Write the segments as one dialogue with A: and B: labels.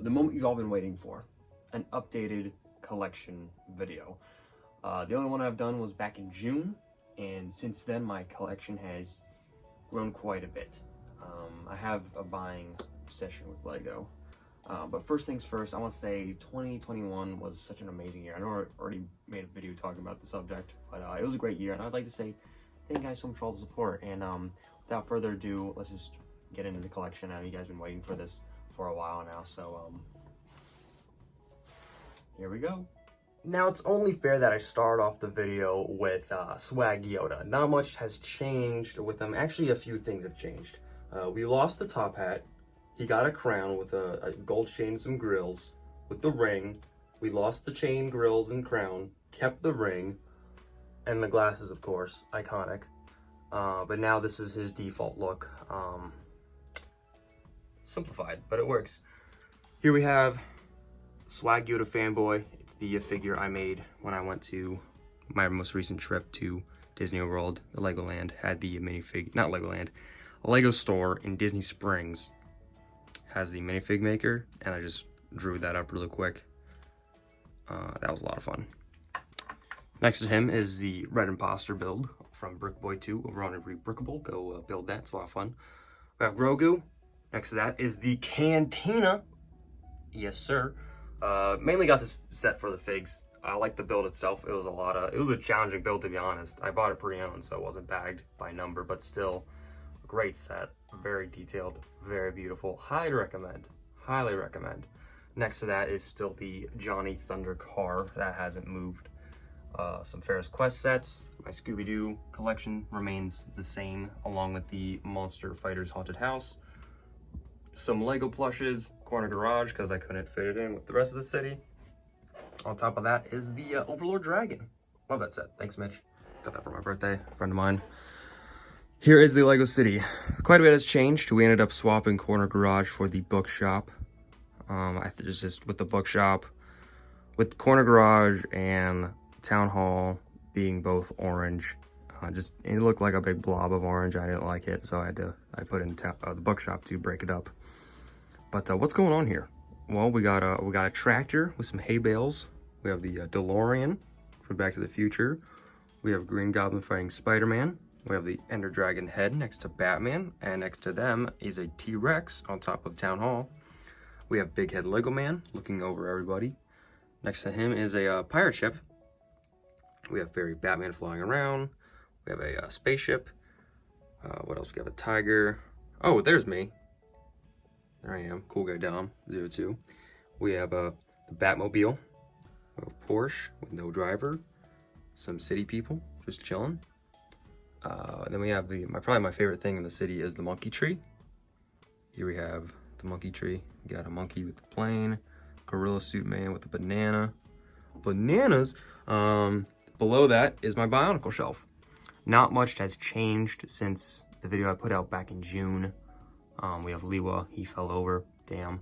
A: the moment you've all been waiting for, an updated collection video. The only one I've done was back in June, and since then my collection has grown quite a bit. I have a buying obsession with Lego. But first things first, I want to say 2021 was such an amazing year. I know I already made a video talking about the subject, but it was a great year, and I'd like to say thank you guys so much for all the support. And without further ado, let's just get into the collection. I know you guys have been waiting for this for a while now, so here we go. Now, it's only fair that I start off the video with Swag Yoda. Not much has changed with him. Actually, a few things have changed. We lost the top hat. He got a crown with a gold chain and some grills. With the ring, we lost the chain, grills, and crown. Kept the ring. And the glasses, of course. Iconic. But now this is his default look. Simplified, but it works. Here we have Swag Yoda Fanboy. It's the figure I made when I went to my most recent trip to Disney World. The Legoland had the minifig, not Legoland, a Lego store in Disney Springs has the minifig maker, and I just drew that up really quick. That was a lot of fun. Next to him is the Red Imposter build from Brick Boy 2 over on Rebrickable. Go build that, it's a lot of fun. We have Grogu. Next to that is the Cantina. Yes, sir. Mainly got this set for the figs. I like the build itself. It was a challenging build, to be honest. I bought it pre-owned, so it wasn't bagged by number, but still a great set. Very detailed, very beautiful. Highly recommend. Highly recommend. Next to that is still the Johnny Thunder car that hasn't moved. Some Ferris Quest sets. My Scooby-Doo collection remains the same, along with the Monster Fighters Haunted House. Some Lego plushes, corner garage, because I couldn't fit it in with the rest of the city. On top of that is the Overlord Dragon. Love that set. Thanks, Mitch. Got that for my birthday, a friend of mine. Here is the Lego City. Quite a bit has changed. We ended up swapping corner garage for the bookshop. I think it's just with the bookshop, with corner garage and town hall being both orange. It looked like a big blob of orange. I didn't like it, so I put in the bookshop to break it up. But what's going on here? Well, we got a tractor with some hay bales. We have the DeLorean from Back to the Future. We have Green Goblin fighting Spider-Man. We have the Ender Dragon head next to Batman, and next to them is a T-Rex on top of Town Hall. We have Big Head Lego Man looking over everybody. Next to him is a pirate ship. We have Fairy Batman flying around. We have a spaceship. What else? We have a tiger. Oh, there's me. There I am, coolguydom02’s. We have the Batmobile, a Porsche with no driver, some city people just chilling. Then we have probably my favorite thing in the city is the monkey tree. Here we have the monkey tree. We got a monkey with the plane, gorilla suit man with the banana. Bananas! Below that is my Bionicle Shelf. Not much has changed since the video I put out back in June. We have Liwa, he fell over, damn.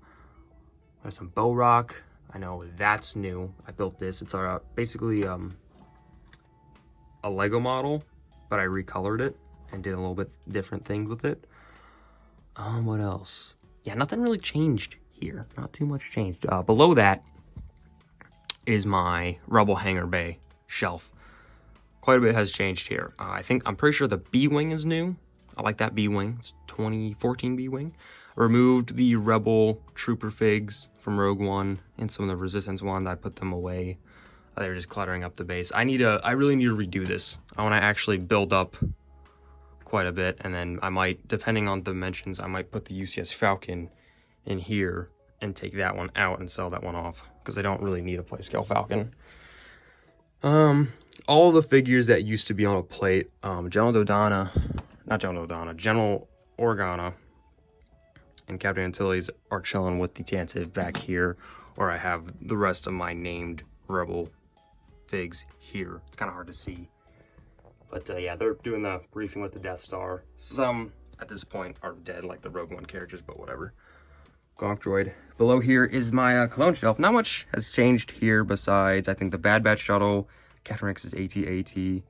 A: There's some Bow Rock. I know that's new. I built this. It's basically a Lego model, but I recolored it and did a little bit different things with it. What else? Yeah, nothing really changed here. Not too much changed. Below that is my Rubble Hangar Bay shelf. Quite a bit has changed here. I'm pretty sure the B-Wing is new. I like that B-Wing. It's 2014 B-Wing. Removed the Rebel Trooper figs from Rogue One and some of the Resistance ones. I put them away. They were just cluttering up the base. I really need to redo this. I want to actually build up quite a bit, and then I might, depending on dimensions, I might put the UCS Falcon in here and take that one out and sell that one off, because I don't really need a play scale Falcon. All the figures that used to be on a plate, General Organa and Captain Antilles are chilling with the Tantive back here, or I have the rest of my named Rebel figs here. It's kind of hard to see. But yeah, they're doing the briefing with the Death Star. Some, at this point, are dead, like the Rogue One characters, but whatever. Gonk Droid. Below here is my clone shelf. Not much has changed here besides, I think, the Bad Batch Shuttle, Captain Rex's ATTE,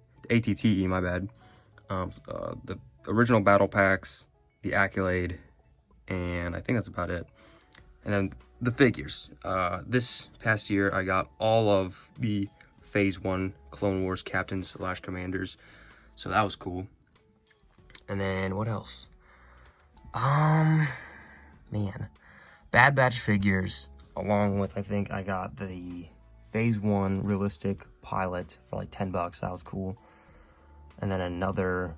A: my bad. The original battle packs, the Accolade, and I think that's about it. And then the figures. This past year, I got all of the Phase 1 Clone Wars captains / commanders, so that was cool. And then, what else? Man. Bad Batch figures, along with, I think I got the Phase 1 realistic pilot for like $10. That was cool. And then another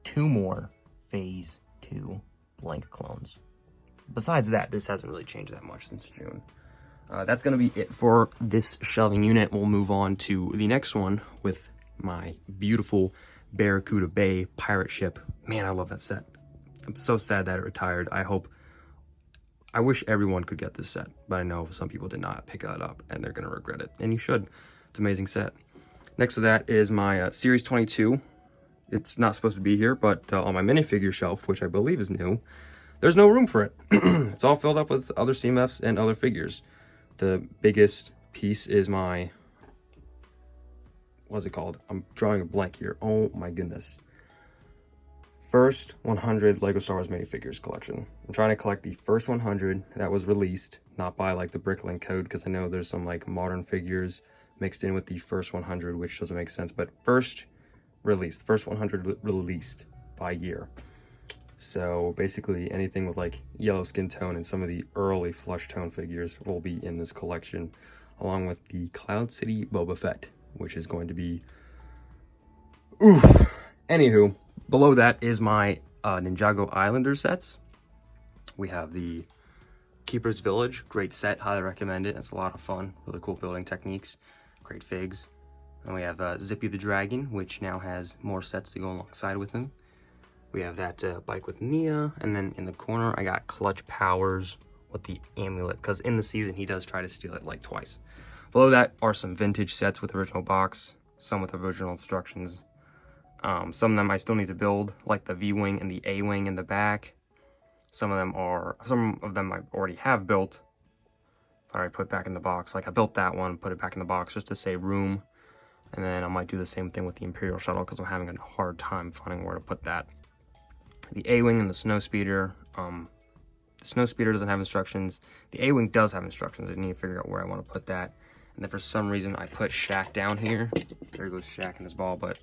A: two more Phase 2 blank clones. Besides that, this hasn't really changed that much since June. That's going to be it for this shelving unit. We'll move on to the next one with my beautiful Barracuda Bay pirate ship. Man, I love that set. I'm so sad that it retired. I wish everyone could get this set, but I know some people did not pick that up, and they're going to regret it. And you should. It's an amazing set. Next to that is my Series 22. It's not supposed to be here, but on my minifigure shelf, which I believe is new, there's no room for it. It's all filled up with other CMFs and other figures. The biggest piece is my, what's it called? I'm drawing a blank here. Oh my goodness. First 100 Lego Star Wars minifigures collection. I'm trying to collect the first 100 that was released, not by like the Bricklink code, because I know there's some like modern figures mixed in with the first 100, which doesn't make sense, but first 100 released by year. So basically anything with like yellow skin tone and some of the early flush tone figures will be in this collection, along with the Cloud City Boba Fett, which is going to be oof. Anywho, below that is my Ninjago Islander sets. We have the Keeper's Village, great set, highly recommend it. It's a lot of fun, really cool building techniques, great figs. And we have Zippy the Dragon, which now has more sets to go alongside with him. We have that bike with Nia, and then in the corner I got Clutch Powers with the amulet, because in the season he does try to steal it like twice. Below that are some vintage sets with original box, some with original instructions. Some of them I still need to build, like the V-Wing and the A-Wing in the back. Some of them I already have built, but I put back in the box. Like I built that one, put it back in the box just to save room. And then I might do the same thing with the Imperial Shuttle, because I'm having a hard time finding where to put that. The A-Wing and the Snowspeeder. The Snowspeeder doesn't have instructions. The A-Wing does have instructions. I need to figure out where I want to put that. And then for some reason I put Shaq down here. There goes Shaq and his ball, but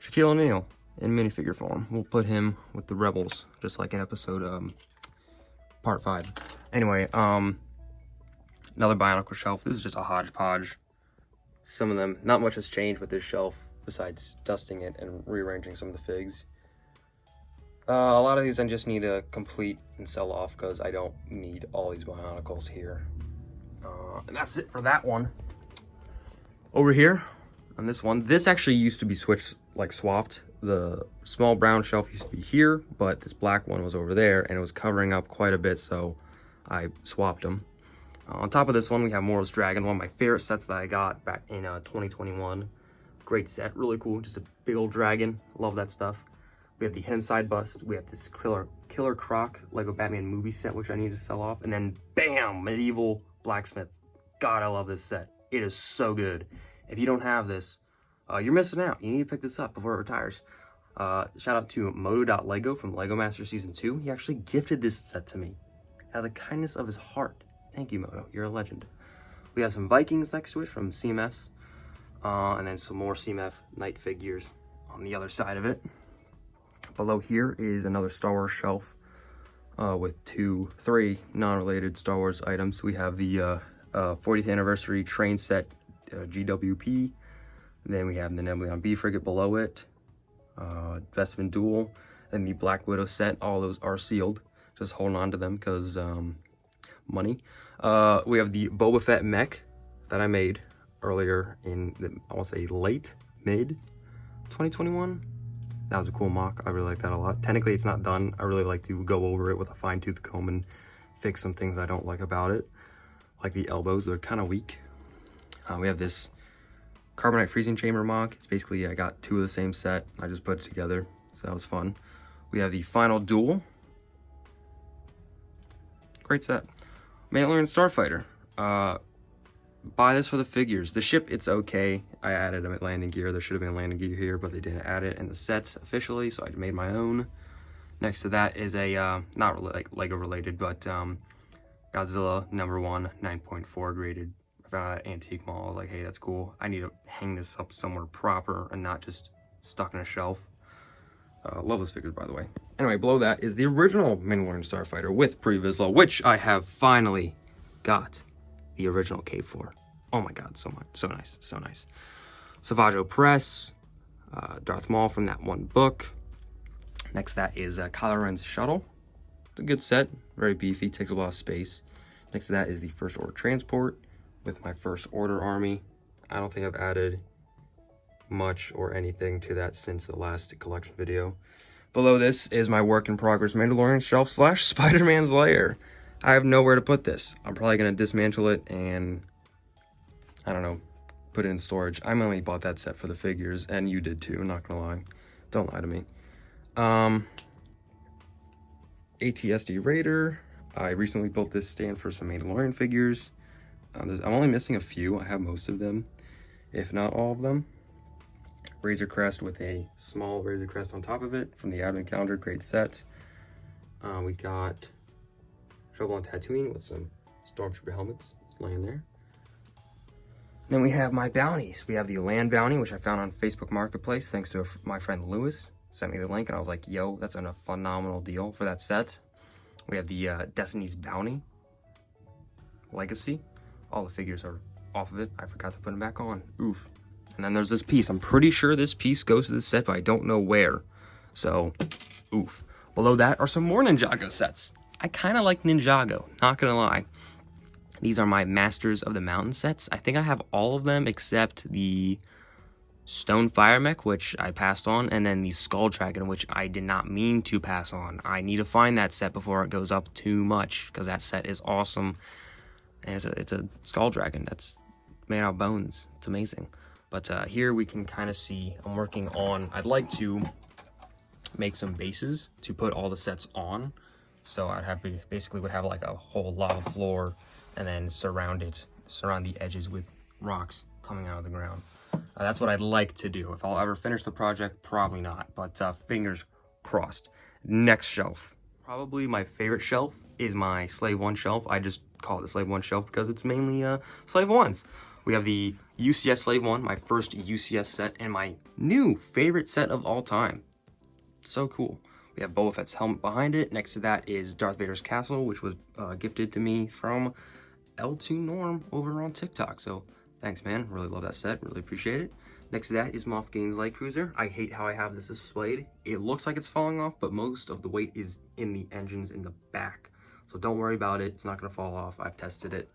A: Shaquille O'Neal in minifigure form. We'll put him with the Rebels, just like in episode part 5. Anyway, another Bionicle Shelf. This is just a hodgepodge. Some of them, not much has changed with this shelf besides dusting it and rearranging some of the figs. A lot of these I just need to complete and sell off, because I don't need all these Bionicles here. And that's it for that one. Over here on this one, this actually used to be swapped. The small brown shelf used to be here, but this black one was over there, and it was covering up quite a bit, so I swapped them. On top of this one, we have Moral's Dragon, one of my favorite sets that I got back in 2021. Great set, really cool, just a big old dragon. Love that stuff. We have the Henside bust. We have this Killer Croc Lego Batman movie set, which I need to sell off. And then, bam, Medieval Blacksmith. God, I love this set. It is so good. If you don't have this, you're missing out. You need to pick this up before it retires. Shout out to Moto.Lego from Lego Master Season 2. He actually gifted this set to me out of the kindness of his heart. Thank you, Moto. You're a legend. We have some Vikings next to it from CMFs. And then some more CMF Knight figures on the other side of it. Below here is another Star Wars shelf with three non-related Star Wars items. We have the 40th anniversary train set GWP. Then we have the Nebulon B frigate below it, Vespin Duel, and the Black Widow set. All those are sealed. Just holding on to them because money. We have the Boba Fett mech that I made earlier in, I want to say mid 2021. That was a cool mock. I really like that a lot. Technically, it's not done. I really like to go over it with a fine-tooth comb and fix some things I don't like about it. Like the elbows, they're kind of weak. We have this Carbonite Freezing Chamber mock. It's basically, I got two of the same set. I just put it together, so that was fun. We have the Final Duel. Great set. Mandalorian Starfighter. Buy this for the figures. The ship, it's okay. I added a landing gear. There should have been a landing gear here, but they didn't add it in the sets officially, so I made my own. Next to that is a, not really like Lego related, but Godzilla #1, 9.4 graded. I found that antique mall. I was like, hey, that's cool. I need to hang this up somewhere proper and not just stuck in a shelf. Love those figures, by the way. Anyway, below that is the original Mandalorian Starfighter with Pre-Vizsla, which I have finally got the original cape for. Oh my god, so much, so nice, so nice. Savaggio Press, Darth Maul from that one book. Next to that is Kylo Ren's Shuttle. It's a good set, very beefy, takes a lot of space. Next to that is the First Order Transport with my First Order army. I don't think I've added much or anything to that since the last collection video. Below this is my work in progress Mandalorian Shelf / Spider-Man's Lair. I have nowhere to put this. I'm probably going to dismantle it and, I don't know, put it in storage. I mainly bought that set for the figures, and you did too, not gonna lie. Don't lie to me. ATSD Raider. I recently built this stand for some Mandalorian figures. I'm only missing a few. I have most of them, if not all of them. Razor Crest with a small Razor Crest on top of it from the Advent Calendar, great set. We got Trouble on Tatooine with some Stormtrooper helmets laying there. Then we have my bounties. We have the land bounty, which I found on Facebook Marketplace thanks to my friend Lewis. Sent me the link and I was like, yo, that's a phenomenal deal for that set. We have the Destiny's Bounty Legacy. All the figures are off of it. I forgot to put them back on. Oof. And then there's this piece. I'm pretty sure this piece goes to the set, but I don't know where. So, oof. Below that are some more Ninjago sets. I kind of like Ninjago, not gonna lie. These are my Masters of the Mountain sets. I think I have all of them except the Stone Fire Mech, which I passed on, and then the Skull Dragon, which I did not mean to pass on. I need to find that set before it goes up too much, because that set is awesome. And it's a Skull Dragon that's made out of bones. It's amazing. But here we can kind of see I'm working on, I'd like to make some bases to put all the sets on. So I'd have basically would have like a whole lava floor and then surround the edges with rocks coming out of the ground. That's what I'd like to do. If I'll ever finish the project, probably not, but fingers crossed. Next shelf. Probably my favorite shelf is my Slave 1 shelf. I just call it the Slave 1 shelf because it's mainly Slave 1s. We have the UCS Slave 1, my first UCS set, and my new favorite set of all time. So cool. We have Boba Fett's helmet behind it. Next to that is Darth Vader's castle, which was gifted to me from L2 Norm over on TikTok. So thanks, man. Really love that set. Really appreciate it. Next to that is Moff Gideon's Light Cruiser. I hate how I have this displayed. It looks like it's falling off, but most of the weight is in the engines in the back. So don't worry about it. It's not going to fall off. I've tested it.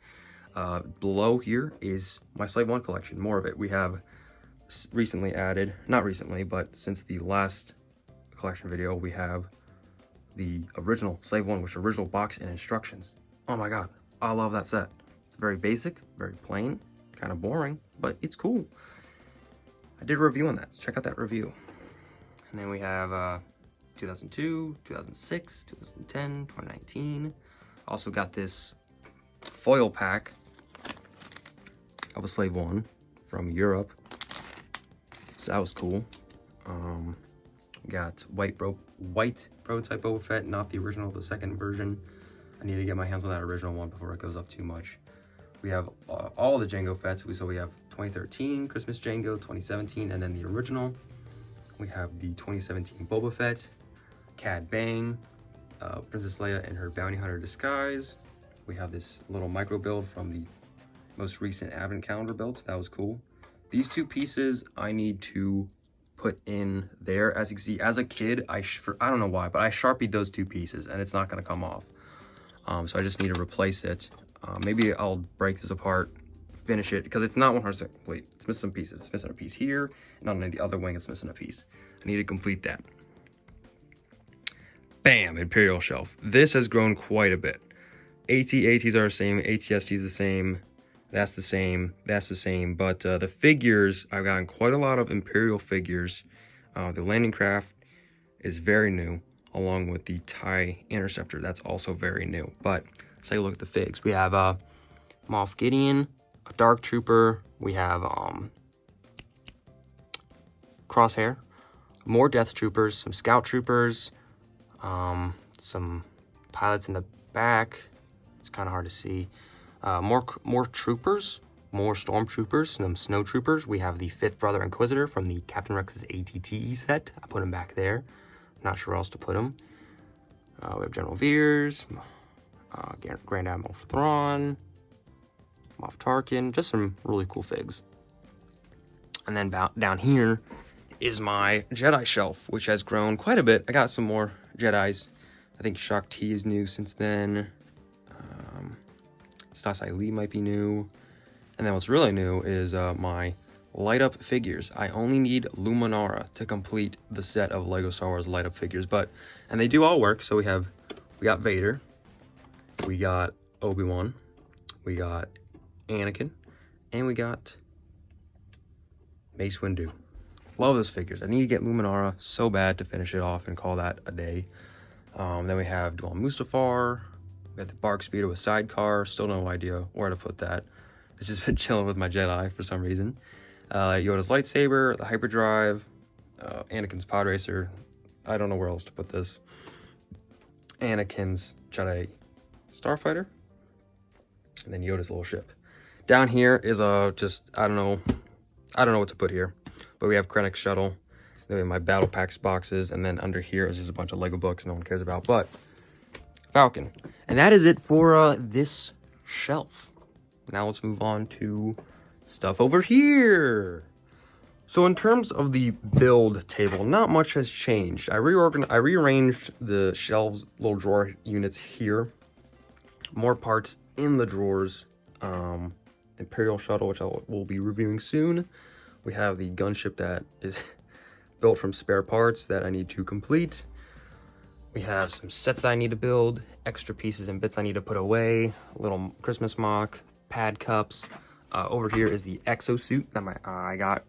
A: Below here is my Slave 1 collection. More of it. We have recently added, not recently, but since the last collection video, we have the original Slave 1, which original box and instructions. Oh my god, I love that set. It's very basic, very plain, kind of boring, but it's cool. I did a review on that, so check out that review. And then we have 2002, 2006, 2010, 2019. Also got this foil pack of a Slave 1 from Europe, so that was cool. Got white prototype Boba Fett, not the original, the second version. I need to get my hands on that original one before it goes up too much. We have all the Jango Fetts. So we have 2013 Christmas Jango, 2017, and then the original. We have the 2017 Boba Fett, Cad Bane, Princess Leia in her bounty hunter disguise. We have this little micro build from the most recent Advent Calendar builds. That was cool. These two pieces I need to put in there. As you can see, as a kid, I don't know why, but I Sharpied those two pieces and it's not going to come off. So I just need to replace it. Maybe I'll break this apart, finish it, because it's not 100% complete. It's missing some pieces. It's missing a piece here, and on the other wing it's missing a piece. I need to complete that. Bam, Imperial Shelf. This has grown quite a bit. ATs are the same, ATST is the same, that's the same, that's the same, but the figures, I've gotten quite a lot of Imperial figures. The landing craft is very new, along with the TIE Interceptor, that's also very new. But let's take a look at the figs. We have Moff Gideon, a Dark Trooper, we have Crosshair, more Death Troopers, some Scout Troopers, Some pilots in the back. It's kind of hard to see. More troopers, more stormtroopers, some snow troopers. We have the 5th Brother Inquisitor from the Captain Rex's ATT set. I put him back there. Not sure where else to put him. We have General Veers, Grand Admiral Thrawn, Moff Tarkin, just some really cool figs. And then down here is my Jedi shelf, which has grown quite a bit. I got some more Jedis. I think Shock T is new since then. Stasai Lee might be new. And then what's really new is my light up figures. I only need Luminara to complete the set of Lego Star Wars light up figures, and they do all work. So we got Vader, we got Obi-Wan, we got Anakin, and we got Mace Windu. Love those figures. I need to get Luminara so bad to finish it off and call that a day. Then we have Dual Mustafar. We got the Bark Speeder with sidecar. Still no idea where to put that. It's just been chilling with my Jedi for some reason. Yoda's lightsaber, the hyperdrive, Anakin's pod racer. I don't know where else to put this. Anakin's Jedi starfighter, and then Yoda's little ship. Down here is just I don't know what to put here, but we have Krennic's shuttle. Then we have my battle packs boxes, and then under here is just a bunch of Lego books no one cares about, but Falcon. And that is it for this shelf. Now let's move on to stuff over here. So in terms of the build table, not much has changed. I rearranged the shelves, little drawer units here. More parts in the drawers. Imperial Shuttle, which I will be reviewing soon. We have the gunship that is built from spare parts that I need to complete. We have some sets that I need to build, extra pieces and bits I need to put away, a little Christmas mock, pad cups. Over here is the Exo Suit that I got,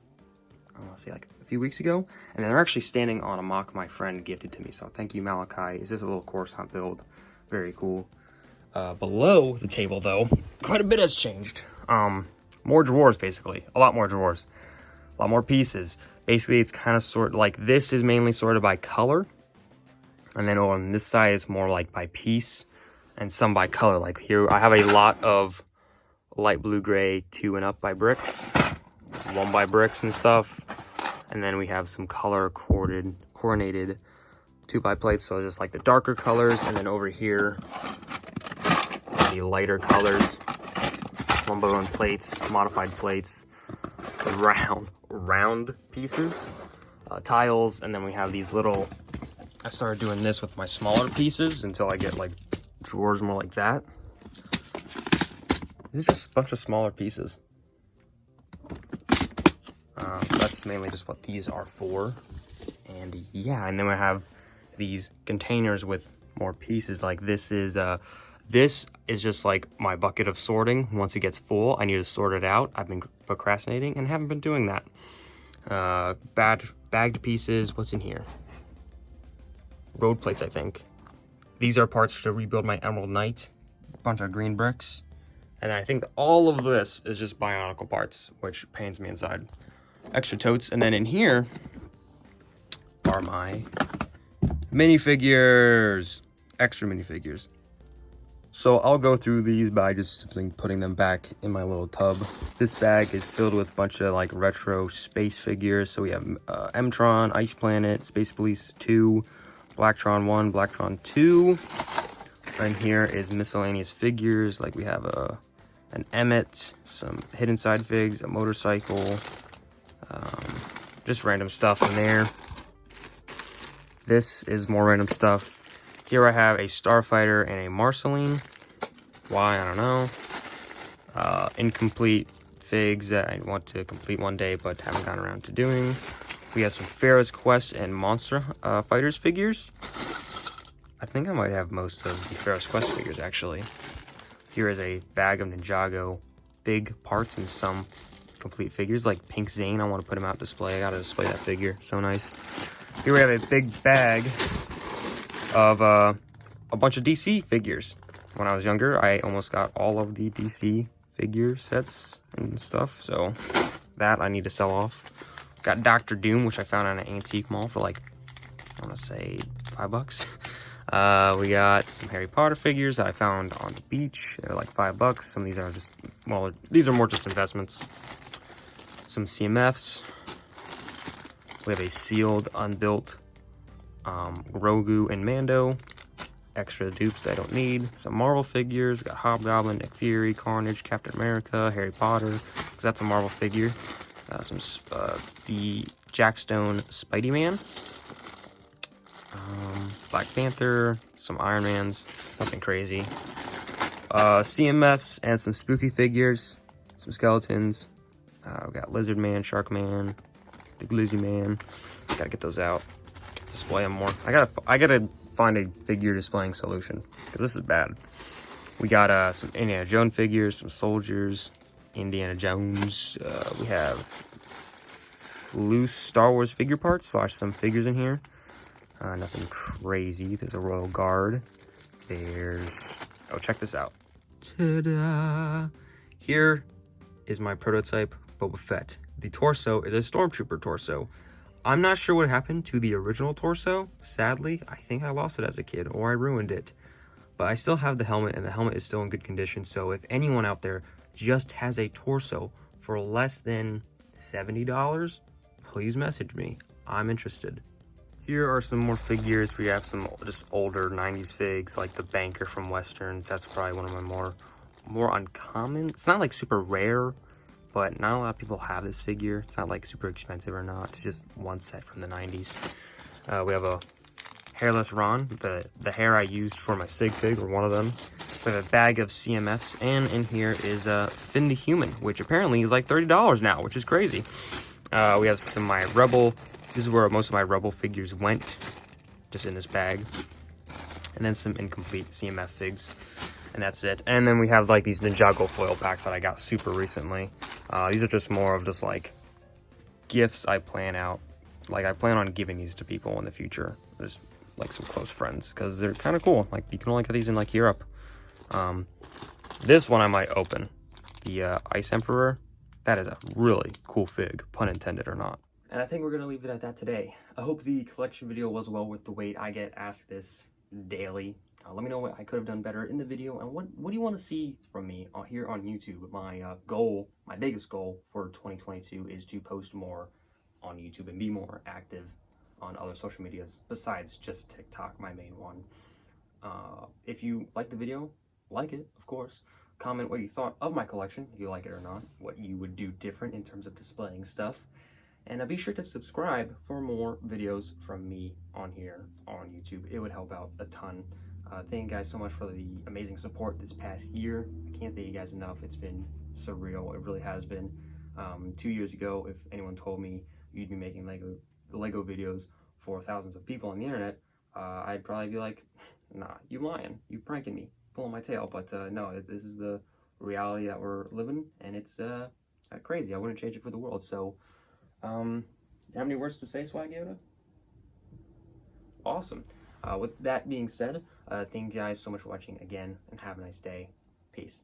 A: I want to say like a few weeks ago. And they're actually standing on a mock my friend gifted to me. So thank you, Malachi. It's just a little Coruscant build. Very cool. Below the table, though, quite a bit has changed. More drawers, basically. A lot more drawers. A lot more pieces. Basically, it's kind of sort like this is mainly sorted by color. And then on this side, it's more like by piece and some by color. Like here, I have a lot of light blue gray 2 and up by bricks, 1 by bricks and stuff. And then we have some color coordinated 2 by plates. So just like the darker colors. And then over here, the lighter colors, 1 by 1 plates, modified plates, round pieces, tiles. And then we have these little, I started doing this with my smaller pieces until I get like drawers more like that. These are just a bunch of smaller pieces. That's mainly just what these are for. And yeah, and then we have these containers with more pieces. Like this is just like my bucket of sorting. Once it gets full, I need to sort it out. I've been procrastinating and haven't been doing that. Bagged pieces, what's in here? Road plates, I think. These are parts to rebuild my Emerald Knight. A bunch of green bricks. And I think all of this is just Bionicle parts, which pains me inside. Extra totes. And then in here are my minifigures. Extra minifigures. So I'll go through these by just simply putting them back in my little tub. This bag is filled with a bunch of like retro space figures. So we have M-Tron, Ice Planet, Space Police 2, Blacktron 1, Blacktron 2. And here is miscellaneous figures. Like we have an Emmet, some hidden side figs, a motorcycle, just random stuff in there. This is more random stuff. Here I have a Starfighter and a Marceline. Why, I don't know. Incomplete figs that I want to complete one day but haven't gotten around to doing. We have some Pharaoh's Quest and Monster Fighters figures. I think I might have most of the Pharaoh's Quest figures, actually. Here is a bag of Ninjago big parts and some complete figures, like Pink Zane. I want to put him out display. I gotta display that figure. So nice. Here we have a big bag of a bunch of DC figures. When I was younger, I almost got all of the DC figure sets and stuff. So that I need to sell off. Got Dr. Doom, which I found at an antique mall for like, I want to say $5. We got some Harry Potter figures I found on the beach. They're like $5. Some of these are just, well, these are more just investments. Some CMFs. We have a sealed, unbuilt Grogu and Mando. Extra dupes that I don't need. Some Marvel figures. We got Hobgoblin, Nick Fury, Carnage, Captain America, Harry Potter, because that's a Marvel figure. The Jack Stone Spidey-Man. Black Panther, some Iron Mans, nothing crazy. CMFs and some spooky figures, some skeletons. We got Lizard Man, Shark Man, the Glizzy Man. Gotta get those out. Display them more. I gotta find a figure displaying solution, because this is bad. We got some Indiana Jones figures, some soldiers, Indiana Jones. We have loose Star Wars figure parts / some figures in here. Nothing crazy. There's a Royal Guard. There's... Oh, check this out. Ta-da! Here is my prototype Boba Fett. The torso is a Stormtrooper torso. I'm not sure what happened to the original torso. Sadly, I think I lost it as a kid, or I ruined it. But I still have the helmet, and the helmet is still in good condition. So if anyone out there just has a torso for less than $70, please message me. I'm interested. Here are some more figures. We have some just older 90s figs, like the Banker from Westerns. That's probably one of my more uncommon. It's not like super rare, but not a lot of people have this figure. It's not like super expensive or not. It's just one set from the 90s. We have a hairless Ron, the hair I used for my Sig fig, or one of them. We have a bag of CMFs, and in here is Finn the Human, which apparently is like $30 now, which is crazy. We have some of my Rubble. This is where most of my Rubble figures went, just in this bag. And then some incomplete CMF figs, and that's it. And then we have like these Ninjago foil packs that I got super recently. These are just more of just like gifts I plan out. Like I plan on giving these to people in the future. There's like some close friends, because they're kind of cool. Like you can only get these in like Europe. This one I might open. The Ice Emperor. That is a really cool fig, pun intended or not. And I think we're going to leave it at that today. I hope the collection video was well worth the wait. I get asked this daily. Let me know what I could have done better in the video, and what do you want to see from me here on YouTube. My goal, my biggest goal for 2022 is to post more on YouTube and be more active on other social medias besides just TikTok, my main one. If you like the video, like it, of course. Comment what you thought of my collection, if you like it or not, what you would do different in terms of displaying stuff. And be sure to subscribe for more videos from me on here on YouTube. It would help out a ton. Thank you guys so much for the amazing support this past year. I can't thank you guys enough. It's been surreal. It really has been. 2 years ago, if anyone told me you'd be making Lego videos for thousands of people on the internet, I'd probably be like, nah, you lying. You pranking me, pulling my tail. But no, this is the reality that we're living, and it's crazy. I wouldn't change it for the world. So, have any words to say, Swag Yoda? Awesome. With that being said, thank you guys so much for watching again, and have a nice day. Peace.